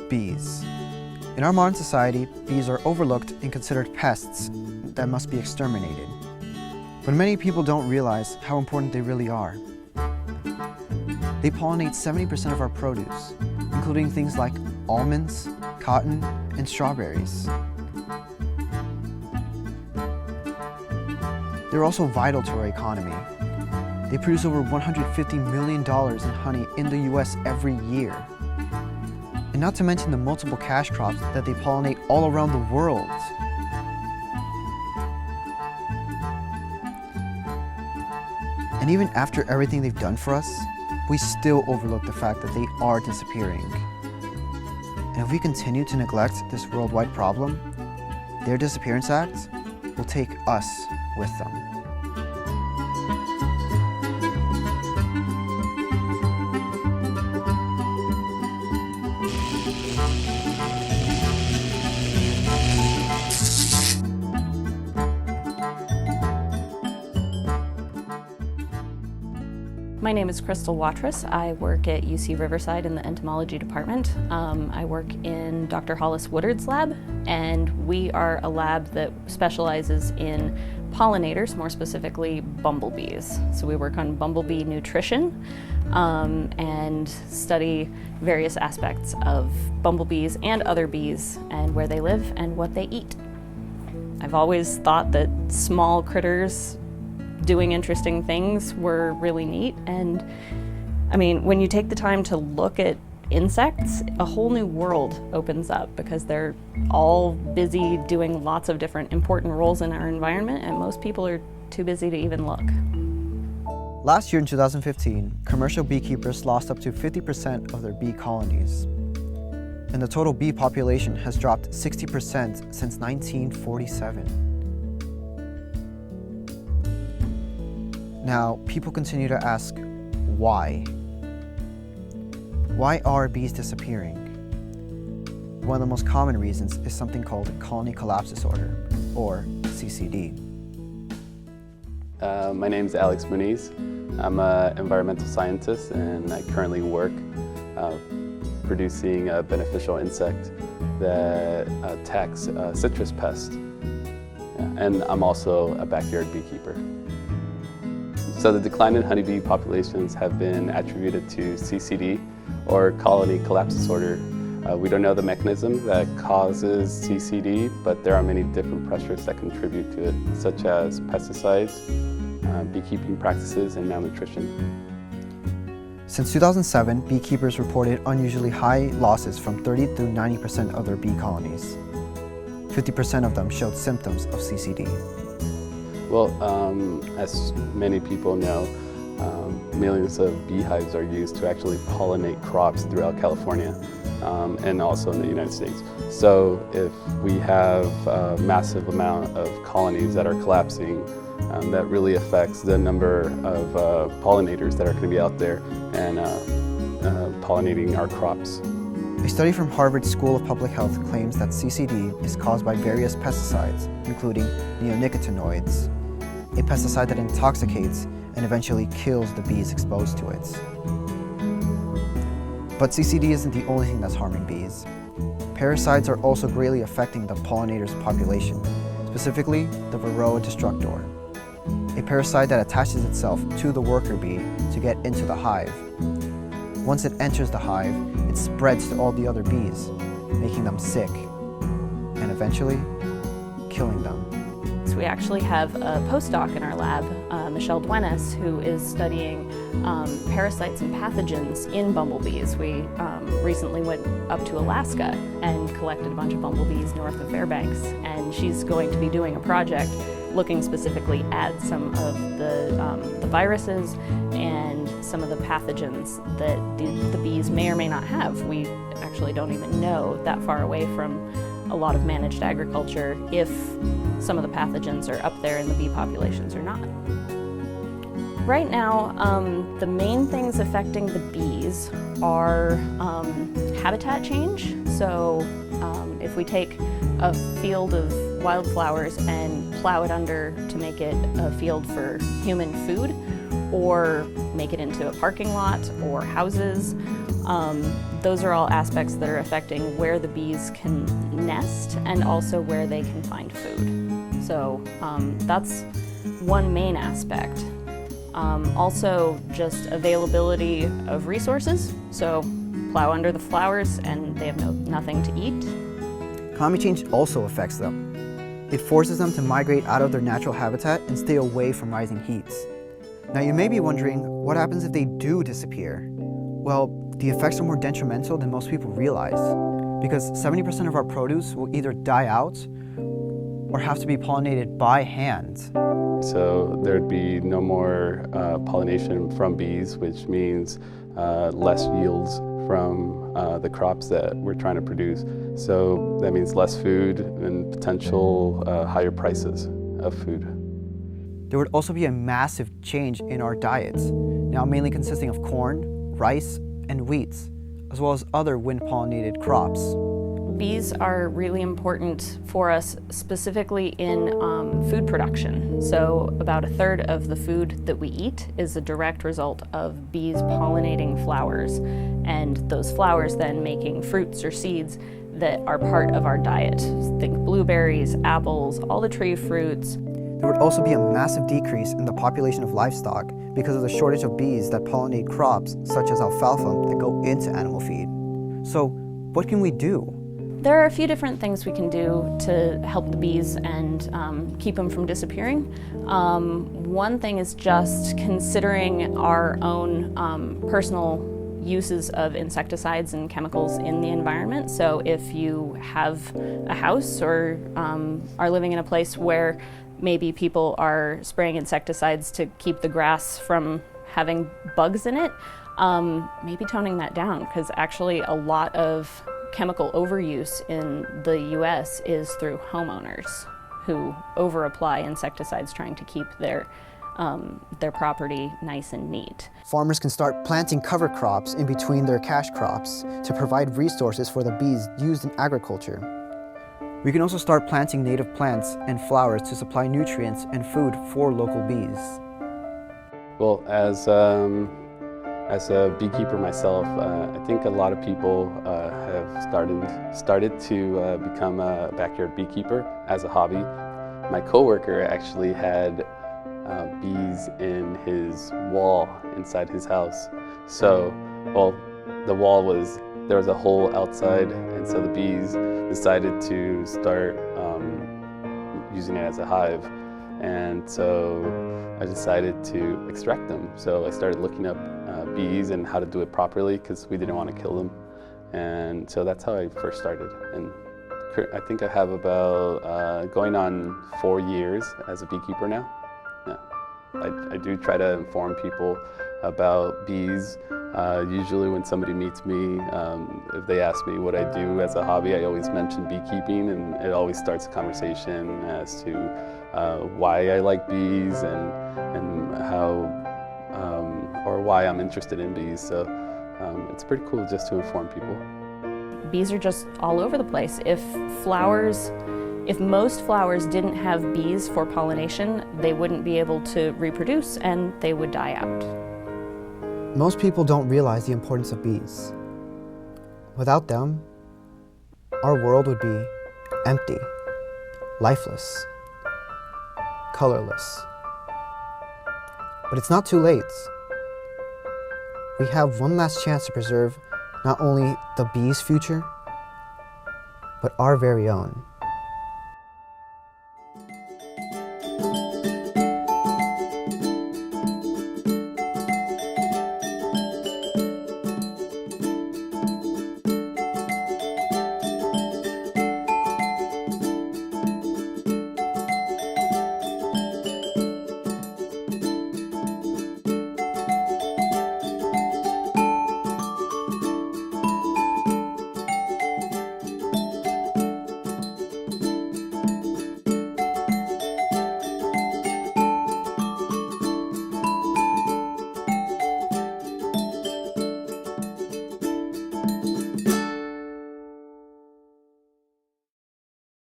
Bees. In our modern society, bees are overlooked and considered pests that must be exterminated. But many people don't realize how important they really are. They pollinate 70% of our produce, including things like almonds, cotton, and strawberries. They're also vital to our economy. They produce over $150 million in honey in the US every year. And not to mention the multiple cash crops that they pollinate all around the world. And even after everything they've done for us, we still overlook the fact that they are disappearing. And if we continue to neglect this worldwide problem, their disappearance act will take us with them. My name is Crystal Watrous. I work at UC Riverside in the entomology department. I work in Dr. Hollis Woodard's lab, and we are a lab that specializes in pollinators, more specifically bumblebees. So we work on bumblebee nutrition and study various aspects of bumblebees and other bees and where they live and what they eat. I've always thought that small critters doing interesting things were really neat, and I mean, when you take the time to look at insects, a whole new world opens up because they're all busy doing lots of different important roles in our environment, and most people are too busy to even look. Last year in 2015, commercial beekeepers lost up to 50% of their bee colonies. And the total bee population has dropped 60% since 1947. Now, people continue to ask, why? Why are bees disappearing? One of the most common reasons is something called colony collapse disorder, or CCD. My name is Alex Muniz. I'm an environmental scientist, and I currently work producing a beneficial insect that attacks citrus pests. And I'm also a backyard beekeeper. So the decline in honeybee populations have been attributed to CCD, or colony collapse disorder. We don't know the mechanism that causes CCD, but there are many different pressures that contribute to it, such as pesticides, beekeeping practices, and malnutrition. Since 2007, beekeepers reported unusually high losses from 30 to 90% of their bee colonies. 50% of them showed symptoms of CCD. Well, as many people know, millions of beehives are used to actually pollinate crops throughout California and also in the United States. So if we have a massive amount of colonies that are collapsing, that really affects the number of pollinators that are going to be out there and pollinating our crops. A study from Harvard School of Public Health claims that CCD is caused by various pesticides, including neonicotinoids, a pesticide that intoxicates and eventually kills the bees exposed to it. But CCD isn't the only thing that's harming bees. Parasites are also greatly affecting the pollinators' population, specifically the Varroa destructor, a parasite that attaches itself to the worker bee to get into the hive. Once it enters the hive, it spreads to all the other bees, making them sick, and eventually killing them. So we actually have a postdoc in our lab, Michelle Duenas, who is studying parasites and pathogens in bumblebees. We recently went up to Alaska and collected a bunch of bumblebees north of Fairbanks, and she's going to be doing a project looking specifically at some of the viruses and some of the pathogens that the bees may or may not have. We actually don't even know that far away from a lot of managed agriculture if some of the pathogens are up there in the bee populations or not. Right now, the main things affecting the bees are habitat change. So if we take a field of wildflowers and plow it under to make it a field for human food, or make it into a parking lot or houses, Those are all aspects that are affecting where the bees can nest and also where they can find food. So that's one main aspect. Also just availability of resources. So plow under the flowers and they have nothing to eat. Climate change also affects them. It forces them to migrate out of their natural habitat and stay away from rising heats. Now you may be wondering, what happens if they do disappear? Well, the effects are more detrimental than most people realize, because 70% of our produce will either die out or have to be pollinated by hand. So there'd be no more pollination from bees, which means less yields from the crops that we're trying to produce. So that means less food and potential higher prices of food. There would also be a massive change in our diets, now mainly consisting of corn, rice, and wheat, as well as other wind-pollinated crops. Bees are really important for us specifically in food production. So about a third of the food that we eat is a direct result of bees pollinating flowers, and those flowers then making fruits or seeds that are part of our diet. Think blueberries, apples, all the tree fruits. There would also be a massive decrease in the population of livestock because of the shortage of bees that pollinate crops such as alfalfa that go into animal feed. So what can we do? There are a few different things we can do to help the bees and keep them from disappearing. One thing is just considering our own personal uses of insecticides and chemicals in the environment. So if you have a house or are living in a place where maybe people are spraying insecticides to keep the grass from having bugs in it, maybe toning that down, because actually a lot of chemical overuse in the US is through homeowners who over-apply insecticides trying to keep their property nice and neat. Farmers can start planting cover crops in between their cash crops to provide resources for the bees used in agriculture. We can also start planting native plants and flowers to supply nutrients and food for local bees. Well, as a beekeeper myself, I think a lot of people have started to become a backyard beekeeper as a hobby. My coworker actually had bees in his wall inside his house. So, well, there was a hole outside, and so the bees decided to start using it as a hive. And so I decided to extract them. So I started looking up bees and how to do it properly, because we didn't want to kill them. And so that's how I first started. And I think I have about going on 4 years as a beekeeper now. Yeah. I do try to inform people about bees. Usually when somebody meets me, if they ask me what I do as a hobby, I always mention beekeeping, and it always starts a conversation as to why I like bees and how, or why I'm interested in bees. So it's pretty cool just to inform people. Bees are just all over the place. If most flowers didn't have bees for pollination, they wouldn't be able to reproduce and they would die out. Most people don't realize the importance of bees. Without them, our world would be empty, lifeless, colorless. But it's not too late. We have one last chance to preserve not only the bees' future, but our very own.